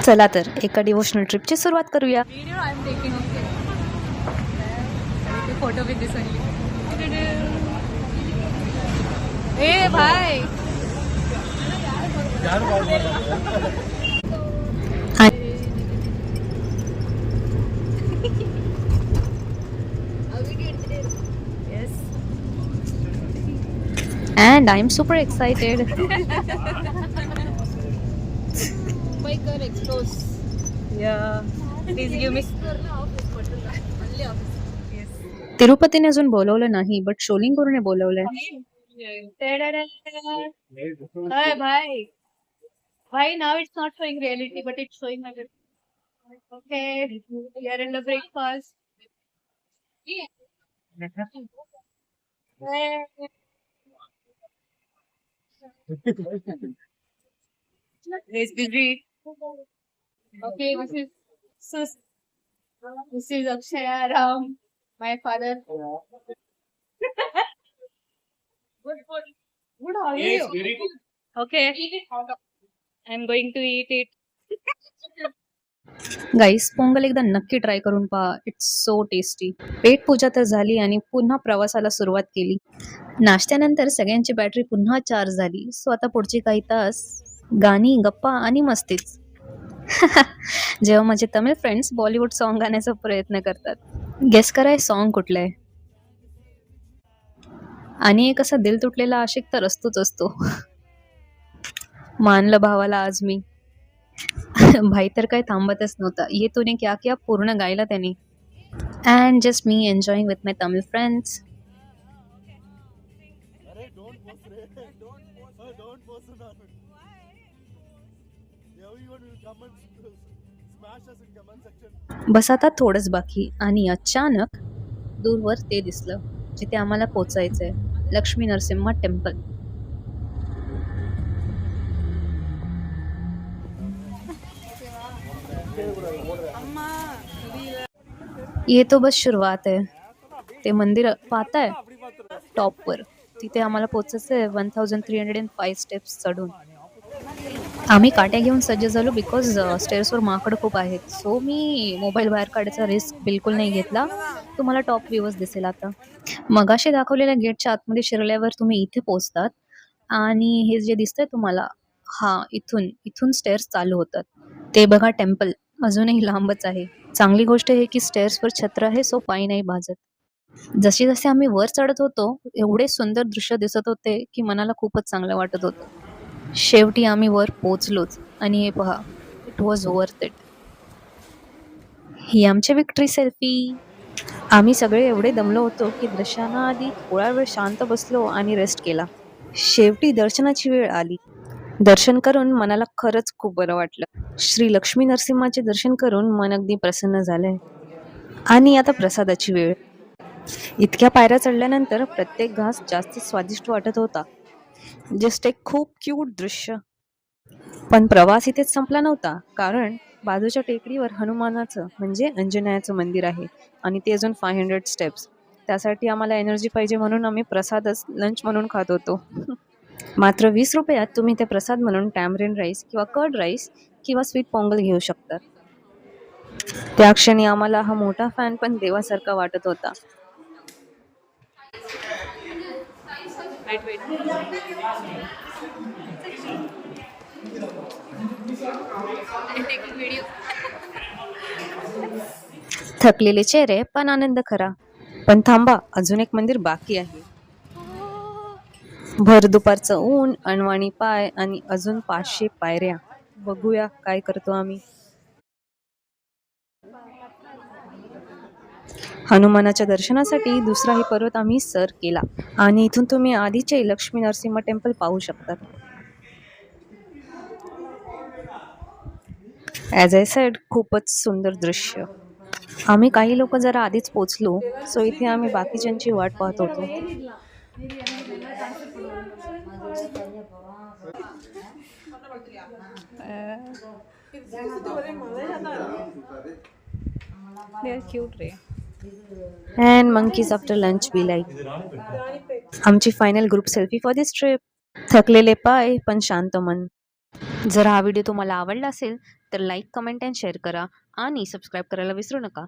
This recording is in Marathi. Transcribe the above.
चला तर एका डिवोशनल ट्रिपची सुरुवात करूया. Video I'm taking, okay. I take a photo with this only. Hey, bhai. Yes. And I'm super excited. Biker expose. Yeah. Please give me. Yes. तिरुपतीने अजून बोलवलं नाही, but शोलिंगूरने बोलवलंय. Hi, bhai. Bhai, now it's not showing reality, but it's showing my. Okay, we are in the breakfast. It's busy. Okay, Sus. This is Akshaya Ram, my father. Good, how are you? Okay. I'm going to eat it. Guys, Pongal एकदा नक्की ट्राय करून पहा. It's so tasty. पेट पूजा तर झाली आणि पुन्हा प्रवासाला सुरुवात केली. नाश्त्यानंतर सगळ्यांची बॅटरी पुन्हा चार्ज झाली. सो आता पुढचे काही तास गाणी, गप्पा आणि मस्तीच. जेव्हा माझे तमिळ फ्रेंड्स बॉलिवूड सॉन्ग गाण्याचा प्रयत्न करतात. गेस करा हे सॉन्ग कुठलं आहे. आणि एक असा दिल तुटलेला आशिक तर असतोच असतो. मानलं भावाला आज मी. भाई तर काय थांबतच नव्हता. ये तूने क्या क्या पूर्ण गायला त्याने. And just me enjoying with my Tamil friends. बस आता थोडंच बाकी आणि अचानक दूरवर ते दिसलं जिथे आम्हाला पोचायचंय. लक्ष्मी नरसिम्हा टेम्पल. ये तो बस शुरुआत है. ते मंदिर पाहताय टॉपवर, तिथे आम्हाला पोचायचंय 1305 स्टेप्स चढून. आम्ही काट्या घेऊन सज्ज झालो बिकॉज स्टेअर्सवर माकड खूप आहेत. सो मी मोबाईल बाहेर काढायचा रिस्क बिलकुल नाही घेतला. तुम्हाला टॉप व्ह्यूच दिसेल आता. मगाशी दाखवलेल्या गेटच्या आतमध्ये शिरल्यावर तुम्ही इथे पोहोचतात आणि हे जे दिसतंय तुम्हाला, इथून स्टेअर्स चालू होतात. ते बघा टेम्पल अजूनही लांबच आहे. चांगली गोष्ट आहे की स्टेअर्सवर छत्र आहे, सो पाय नाही भाजत. जसे जसे आम्ही वर चढत होतो एवढे सुंदर दृश्य दिसत होते की मनाला खूपच चांगलं वाटत होतं. शेवटी आम्ही वर पोचलोच आणि हे पहा, इट वॉज वर्थ इट. ही आमची विक्ट्री सेल्फी. आम्ही सगळे एवढे दमलो होतो की दर्शनाआधी थोडा वेळ शांत बसलो आणि रेस्ट केला. शेवटी दर्शनाची वेळ आली. दर्शन करून मनाला खरंच खूप बरं वाटलं. श्री लक्ष्मी नरसिंहाचे दर्शन करून मन अगदी प्रसन्न झालंय. आणि आता प्रसादाची वेळ. इतक्या पायऱ्या चढल्यानंतर प्रत्येक घास जास्त स्वादिष्ट वाटत होता. जस्ट एक खूप क्यूट दृश्य. पण प्रवास इथेच संपला नव्हता, कारण बाजूच्या टेकडीवर हनुमानाचं म्हणजे अंजनेयाचं मंदिर आहे आणि ते अजून 500 स्टेप्स. त्यासाठी आम्हाला एनर्जी पाहिजे म्हणून आम्ही प्रसादच लंच म्हणून खात होतो. मात्र 20 रुपयात तुम्ही ते प्रसाद म्हणून टॅमरिन राईस किंवा कर्ड राईस किंवा स्वीट पोंगल घेऊ शकता. त्या क्षणी आम्हाला हा मोठा फॅन पण देवासारखा वाटत होता. Wait. I'm taking video. थकलेले चेहरे पण आनंद खरा. पण थांबा, अजून एक मंदिर बाकी आहे. भर दुपारचं ऊन, अणवाणी पाय आणि अजून 500 पायऱ्या. बघूया काय करतो आम्ही. हनुमानाच्या दर्शनासाठी दुसराही पर्वत आम्ही सर केला आणि इथून तुम्ही आधीचे लक्ष्मी नरसिंह टेम्पल पाहू शकता. ॲज आय सेड, खूपच सुंदर दृश्य. आम्ही काही लोक जरा आधीच पोचलो, सो इथे आम्ही बाकीच्यांची वाट पाहत होतो. They are cute, ray. And monkeys after lunch be like. आमची final group selfie for this trip. थकलेले पाय पण शांत मन. जर हा व्हिडिओ तुम्हाला आवडला असेल तर लाईक, कमेंट अँड शेअर करा आणि सबस्क्राईब करायला विसरू नका.